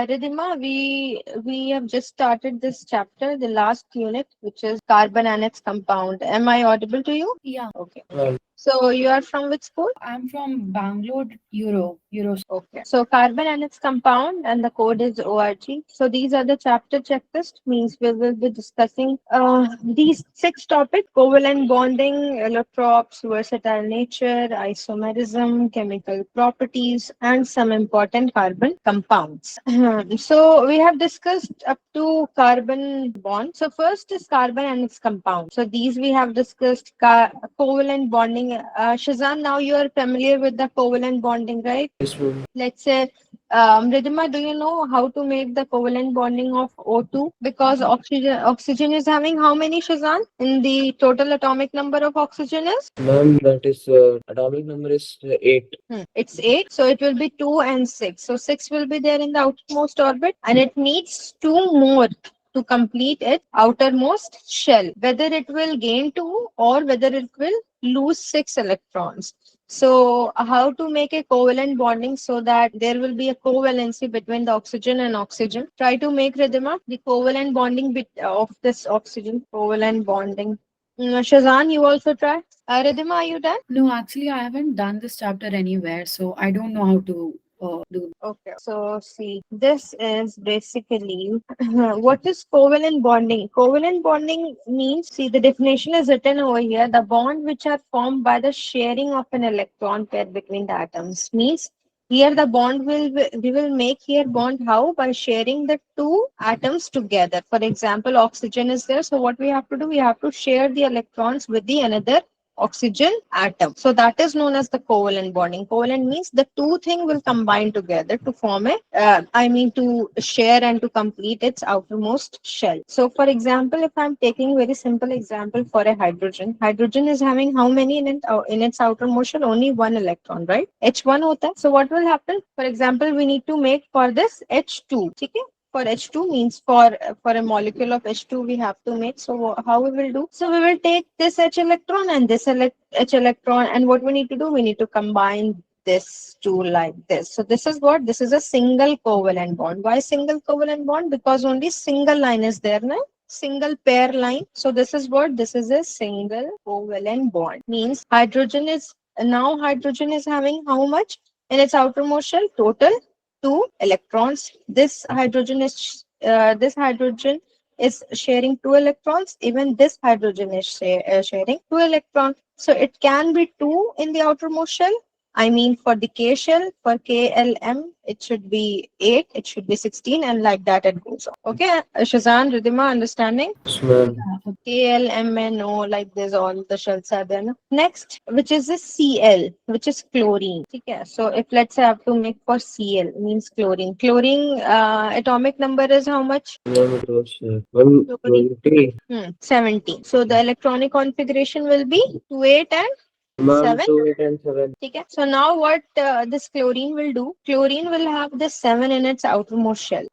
Ridhima, we have just started this chapter, the last unit, which is carbon and its compound. Am I audible to you? Yeah, Okay. So you are from which school? I'm from Bangalore, Euro. Okay. So carbon and its compound and the code is ORG. So these are the chapter checklist, means we will be discussing these six topics: covalent bonding, allotropes, versatile nature, isomerism, chemical properties, and some important carbon compounds. So we have discussed up to carbon bond. So first is carbon and its compound. So these we have discussed covalent bonding. Shazan, now you are familiar with the covalent bonding, right? Yes, ma'am. Let's say, Ridhima, do you know how to make the covalent bonding of O2? Because oxygen is having how many, Shazan? In the total atomic number of oxygen is? Ma'am, that is atomic number is 8. It's 8, so it will be 2 and 6. So 6 will be there in the outermost orbit, and it needs 2 more to complete its outermost shell. Whether it will gain 2 or whether it will lose 6 electrons. So how to make a covalent bonding so that there will be a covalency between the oxygen and oxygen? Try to make, Ridhima, the covalent bonding of this oxygen. Covalent bonding. Shazan, you also try. Ridhima, are you done? No, actually, I haven't done this chapter anywhere, so I don't know how to do. Okay, so see, this is basically what is covalent bonding? Covalent bonding means, see, the definition is written over here: the bond which are formed by the sharing of an electron pair between the atoms. Means here the bond we will make here bond how? By sharing the two atoms together. For example, oxygen is there, so what we have to do? We have to share the electrons with the another oxygen atom. So that is known as the covalent bonding. Covalent means the two things will combine together to form to share and to complete its outermost shell. So for example, if I'm taking very simple example for a hydrogen is having how many in its outermost shell? Only one electron, right? H1 hota hai. So what will happen? For example, we need to make for this H2. Okay? For H2 means for a molecule of H2 we have to make. So how we will do? So we will take this H electron and this H electron, and what we need to do? We need to combine this two like this. So this is what? This is a single covalent bond. Why single covalent bond? Because only single line is there, no? Single pair line. So this is what? This is a single covalent bond. Means hydrogen is having how much in its outermost shell? Total 2 electrons. This hydrogen is sharing 2 electrons. Even this hydrogen is sharing 2 electrons. So it can be 2 in the outermost shell. I mean, for the K shell, for KLM, it should be 8, it should be 16, and like that it goes on. Okay, Shazan, Ridhima, understanding? Yes, ma'am. KLMNO, like this, all the shells are there. No? Next, which is the Cl, which is chlorine. Okay, so if let's say I have to make for Cl, means chlorine. Chlorine atomic number is how much? Ma'am, it was Chlorine. 120. 17. So the electronic configuration will be 2, 8, and Ma'am, 7. 2, 8, and 7. Okay. So now what this chlorine will do? Chlorine will have the 7 in its outermost shell.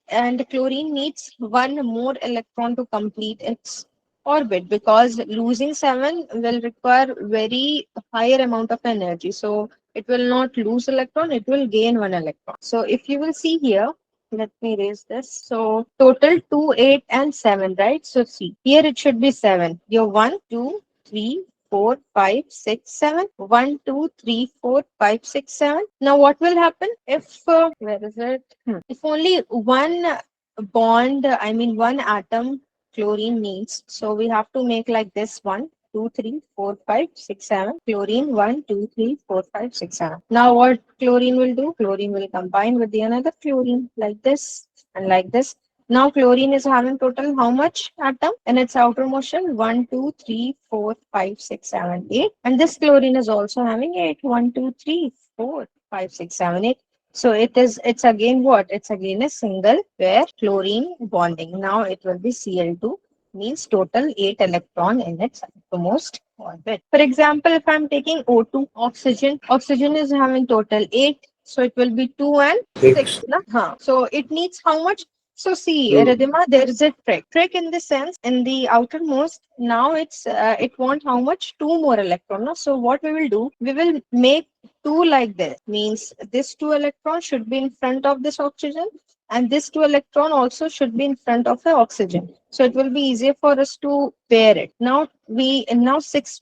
And chlorine needs one more electron to complete its orbit, because losing 7 will require very higher amount of energy. So it will not lose electron, it will gain one electron. So if you will see here, let me erase this. So total 2, 8, and 7, right? So see, here it should be 7. Your 1, 2, 3, 4, 5, 6, 7. 1, 2, 3, 4, 5, 6, 7. Now what will happen if, where is it? If only one one atom chlorine needs. So we have to make like this: 1, 2, 3, 4, 5, 6, 7. Chlorine 1, 2, 3, 4, 5, 6, 7. Now what chlorine will do? Chlorine will combine with the another chlorine like this and like this. Now chlorine is having total how much atom in its outermost shell? 1, 2, 3, 4, 5, 6, 7, 8. And this chlorine is also having 8. 1, 2, 3, 4, 5, 6, 7, 8. So it's again what? It's again a single pair chlorine bonding. Now it will be Cl2, means total 8 electron in its outermost orbit. For example, if I'm taking O2, oxygen is having total 8. So it will be 2 and 6. 6. Na? So it needs how much? So see, So, Ridhima, there is a trick. Trick in the sense, in the outermost, now it want how much? Two more electron. No? So what we will do, we will make two like this. Means this two electron should be in front of this oxygen, and this two electron also should be in front of the oxygen. So it will be easier for us to pair it. Now six,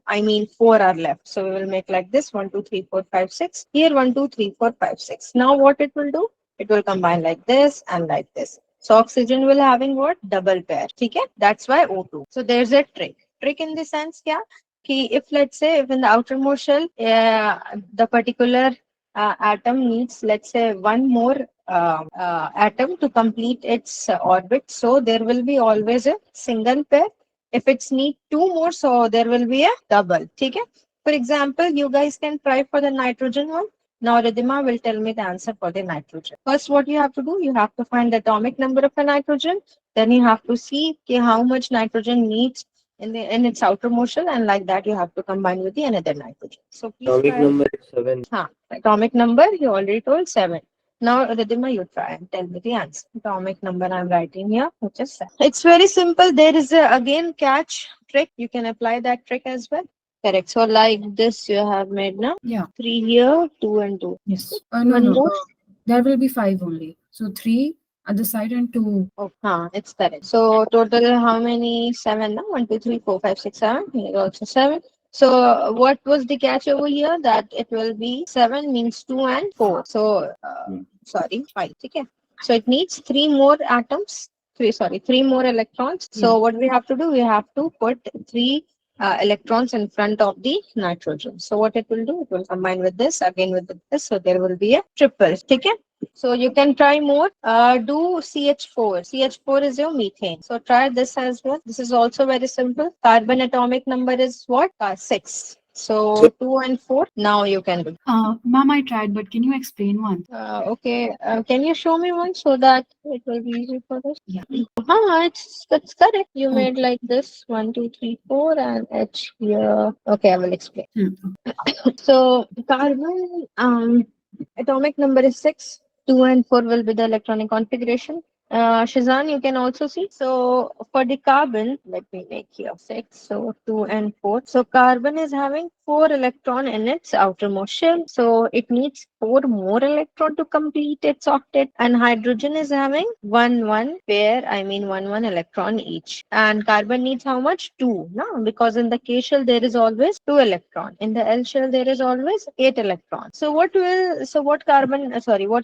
I mean four are left. So we will make like this: 1, 2, 3, 4, 5, 6. Here 1, 2, 3, 4, 5, 6. Now what it will do? It will combine like this and like this. So oxygen will having what? Double pair. Okay? That's why O2. So there's a trick. Trick in the sense kya? Ki if let's say if in the outermost shell the particular atom needs, let's say, one more atom to complete its orbit, so there will be always a single pair. If it's need two more, so there will be a double. Okay? For example, you guys can try for the nitrogen one. Now, Ridhima will tell me the answer for the nitrogen. First, what you have to do, you have to find the atomic number of a nitrogen. Then you have to see okay, how much nitrogen needs in its outermost shell, and like that you have to combine with the another nitrogen. So please atomic try. number is 7. Atomic number, you already told 7. Now, Ridhima, you try and tell me the answer. Atomic number I'm writing here, which is 7. It's very simple. There is a, again, catch trick. You can apply that trick as well. Correct. So like this you have made now. Yeah. 3 here, 2 and 2. Yes. No, One no. more. There will be 5 only. So 3 at the side and 2. Oh, it's correct. So total how many? 7 now? 1, 2, 3, 4, 5, 6, 7. Here also 7. So what was the catch over here? That it will be 7 means 2 and 4. So sorry, 5. Okay. So it needs 3 more atoms. 3 more electrons. So Yeah. what we have to do? We have to put 3 electrons in front of the nitrogen. So what it will do? It will combine with this again with this. So there will be a triple. Okay. So you can try more. Do CH4. CH4 is your methane. So try this as well. This is also very simple. Carbon atomic number is what? 6. So 2 and 4. Now you can do. Mom, I tried, but can you explain one? Okay. Can you show me one so that it will be easy for us? Yeah. That's correct. You Oh. made like this 1, 2, 3, 4, and H here. Okay, I will explain. So carbon atomic number is 6. 2 and 4 will be the electronic configuration. Shazan, you can also see. So for the carbon, let me make here 6. So 2 and 4. So carbon is having 4 electron in its outermost shell. So it needs 4 more electron to complete its octet. And hydrogen is having 1 pair, I mean 1 electron each. And carbon needs how much? 2. No, because in the K shell there is always 2 electron. In the L shell there is always 8 electrons. So what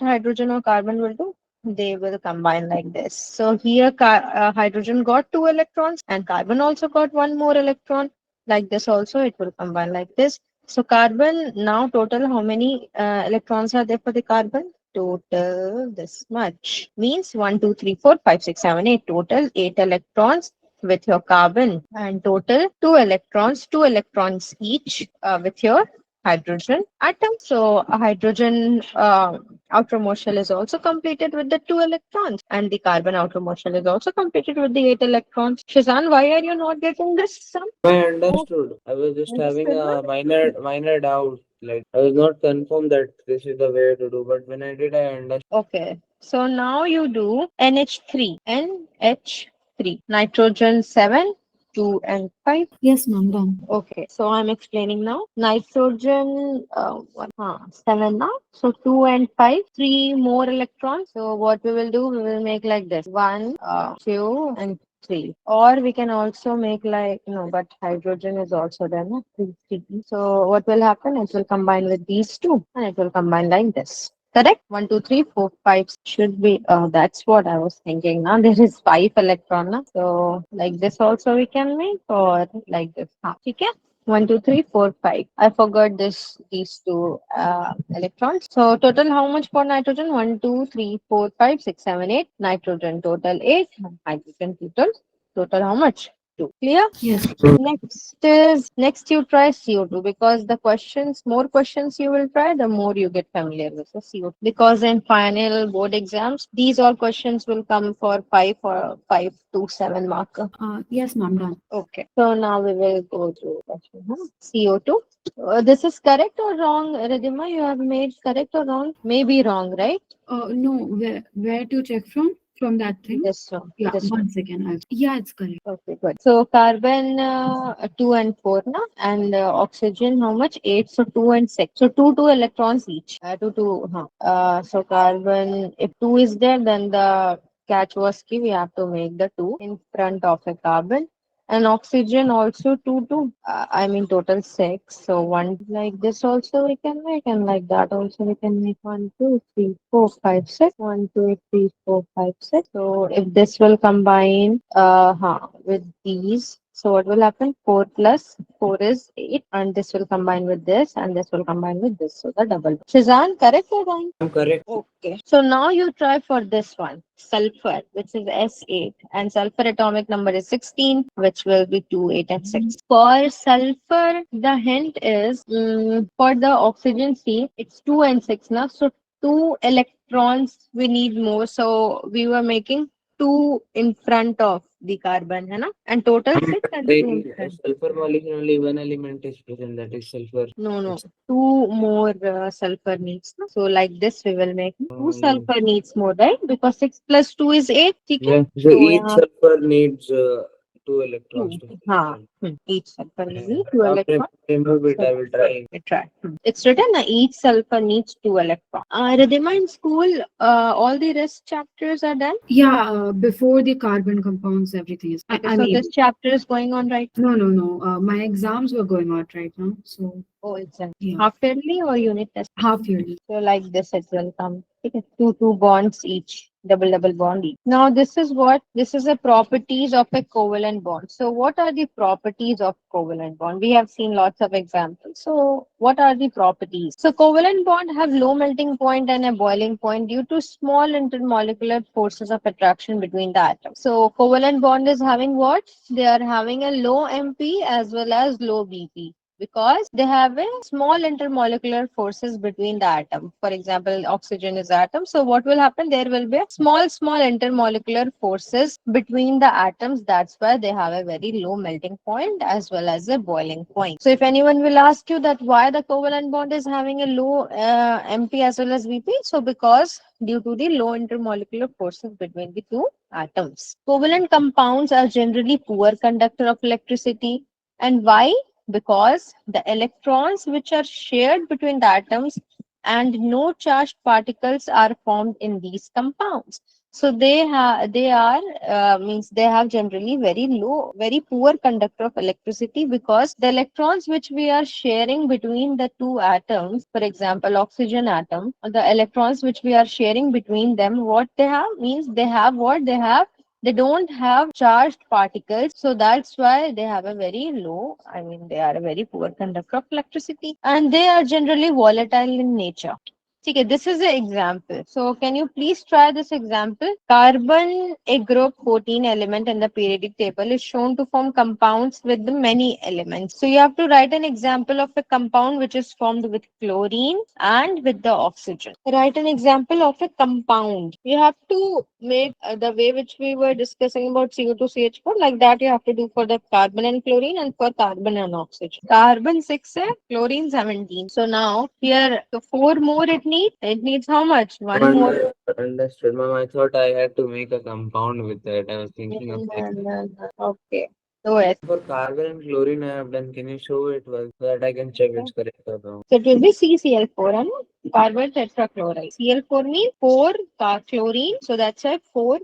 hydrogen or carbon will do? They will combine like this. So here hydrogen got 2 electrons and carbon also got 1 more electron. Like this also it will combine like this. So carbon now total how many electrons are there for the carbon? Total this much. Means 1, 2, 3, 4, 5, 6, 7, 8. Total 8 electrons with your carbon, and total 2 electrons each with your hydrogen atom. So a hydrogen outermost shell is also completed with the 2 electrons, and the carbon outermost shell is also completed with the 8 electrons. Shazan, why are you not getting this sum? I understood. I was just having Understood, a no? minor doubt. Like I was not confirmed that this is the way to do, but when I did, I understood. Okay. So now you do NH3. NH3. Nitrogen 7, 2 and 5. Yes, ma'am, done. Okay, so I'm explaining now. Nitrogen 7 now. So 2 and 5, 3 more electrons. So what we will do, we will make like this: 1, 2, and 3. Or we can also make like, no, but hydrogen is also there, no? 3, 3. So what will happen? It will combine with these two, and it will combine like this. Correct? 1, 2, 3, 4, 5 should be. That's what I was thinking. Now there is 5 electron. Na? So like this also we can make, or like this. Okay. 1, 2, 3, 4, 5. I forgot these two electrons. So total how much for nitrogen? 1, 2, 3, 4, 5, 6, 7, 8. Nitrogen total 8. Hydrogen total how much? 2. Clear? Yes. Next you try CO2, because the more questions you will try, the more you get familiar with the CO2. Because in final board exams, these all questions will come for 5 to 7 marker. Yes, ma'am, done. Okay. So now we will go through question. CO2. This is correct or wrong, Ridhima? You have made correct or wrong? Maybe wrong, right? No, where to check from? from that thing. This one. Yeah, This one. one second. Yeah, it's correct. Okay, good. So carbon 2 and 4, na? And oxygen, how much? 8. So 2 and 6. So two electrons each. Two. Huh. So carbon, if 2 is there, then the catch was key. We have to make the 2 in front of a carbon. And oxygen also 2. I mean total 6. So one like this also we can make, and like that also we can make 1, 2, 3, 4, 5, 6. 1, 2, 3, 4, 5, 6. So if this will combine with these, so what will happen? 4 plus 4 is 8, and this will combine with this, and this will combine with this. So the double. Shazan, correct or wrong? I'm correct. Okay. So now you try for this one, sulfur, which is S8, and sulfur atomic number is 16, which will be 2, 8, and 6. For sulfur, the hint is for the oxygen C, it's 2 and 6 now. So 2 electrons we need more. So we were making 2 in front of the carbon, hai na? And total 6 and 2 in The front. sulfur molecule only one element is present, that is sulfur. No. 2 more sulfur needs. No? So like this we will make. 2 Only. sulfur needs more, right? Because 6 plus 2 is 8. ठीक है? Yeah. So So each यहाँ sulfur needs two 2. electrons to be हाँ. present. Each sulfur will Yeah. need 2 After electrons. remove it, I will try. We try. It's written each sulfur needs 2 electrons. Ridhima, in school, all the rest chapters are done. Yeah, before the carbon compounds, everything is. Okay, I so mean, this chapter is going on right now. no. My exams were going on right now, so Oh, it's done. yeah, Half yearly or unit test? half yearly. So like this it will come. Okay. Two bonds each. Double bond each. Now this is a properties of a covalent bond. So what are the properties of covalent bond? We have seen lots of examples. So what are the properties? So covalent bond have low melting point and a boiling point due to small intermolecular forces of attraction between the atoms. So covalent bond is having what? They are having a low MP as well as low BP, because they have a small intermolecular forces between the atom. For example, oxygen is atom. So what will happen? There will be a small intermolecular forces between the atoms. That's why they have a very low melting point as well as a boiling point. So if anyone will ask you that why the covalent bond is having a low MP as well as VP, so because due to the low intermolecular forces between the two atoms. Covalent compounds are generally poor conductor of electricity. And why? Because the electrons which are shared between the atoms and no charged particles are formed in these compounds. So they are means they have generally very poor conductor of electricity, because the electrons which we are sharing between the two atoms, for example oxygen atom, the electrons which we are sharing between them, what they have means they have what they have, they don't have charged particles. So that's why they have a very low, I mean they are a very poor conductor of electricity, and they are generally volatile in nature. Okay, this is an example. So can you please try this example? Carbon, a group 14 element in the periodic table, is shown to form compounds with the many elements. So you have to write an example of a compound which is formed with chlorine and with the oxygen. Write an example of a compound. You have to make the way which we were discussing about CO2CH4, like that you have to do for the carbon and chlorine, and for carbon and oxygen. Carbon 6 है, chlorine 17. So now here the 4 more it needs how much? One more. Understood, ma'am. I thought I had to make a compound with that. I was thinking of like Okay. So yes. for carbon and chlorine I have done. Can you show it well so that I can check it's correct or wrong? So it will be CCl4, and carbon tetrachloride. Cl4 means 4 chlorine. So that's why 4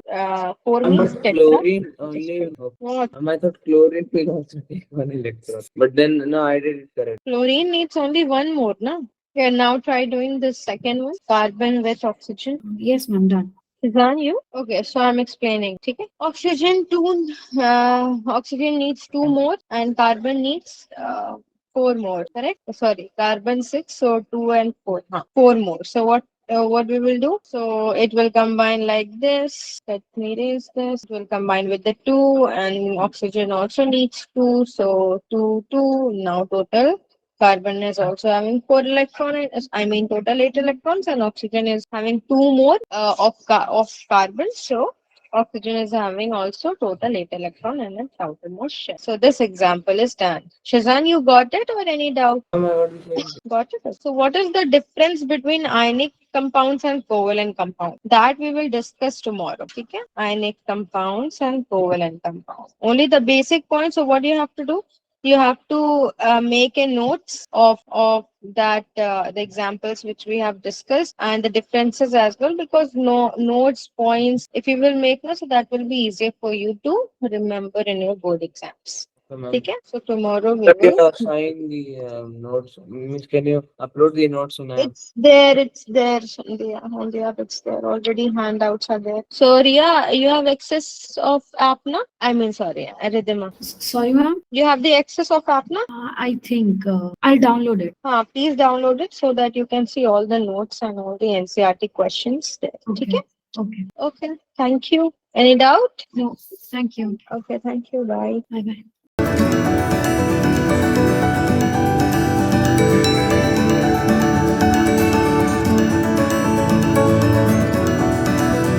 means But tetra. chlorine only. What? I thought chlorine will also take one electron. But then no, I did it correct. Chlorine needs only one more, no? Okay, now try doing the second one. Carbon with oxygen. Yes, ma'am, done. Is that you? Okay, so I'm explaining. Okay. Oxygen needs 2 more, and carbon needs 4 more. Correct? Sorry, carbon 6, so 2 and 4. 4 more. So what we will do? So it will combine like this. Let me erase this. It will combine with the 2, and oxygen also needs 2. So 2, 2. Now total. Carbon is also having 4 electrons. I mean total 8 electrons, and oxygen is having 2 more of carbon. So Oxygen is having also total 8 electron and its outermost shell. So this example is done. Shazan, you got it or any doubt? I got the same thing. Got it. So what is the difference between ionic compounds and covalent compounds? That we will discuss tomorrow. Okay? Ionic compounds and covalent compounds. Only the basic points. So what do you have to do? You have to make a notes of that the examples which we have discussed and the differences as well, because no notes points if you will make notes, so that will be easier for you to remember in your board exams. So, ma'am, Okay, so tomorrow we can you will. assign the notes? Means, can you upload the notes on app? It's there, Sandhya. On the app, it's there. Already handouts are there. So, Ria, you have access of app na? I mean, sorry, Ridhima. Sorry, ma'am. You have the access of app na? I think I'll download it. Please download it so that you can see all the notes and all the NCRT questions there. Okay. Okay? Okay. Okay. Thank you. Any doubt? No, thank you. Okay, thank you. Bye. Bye bye.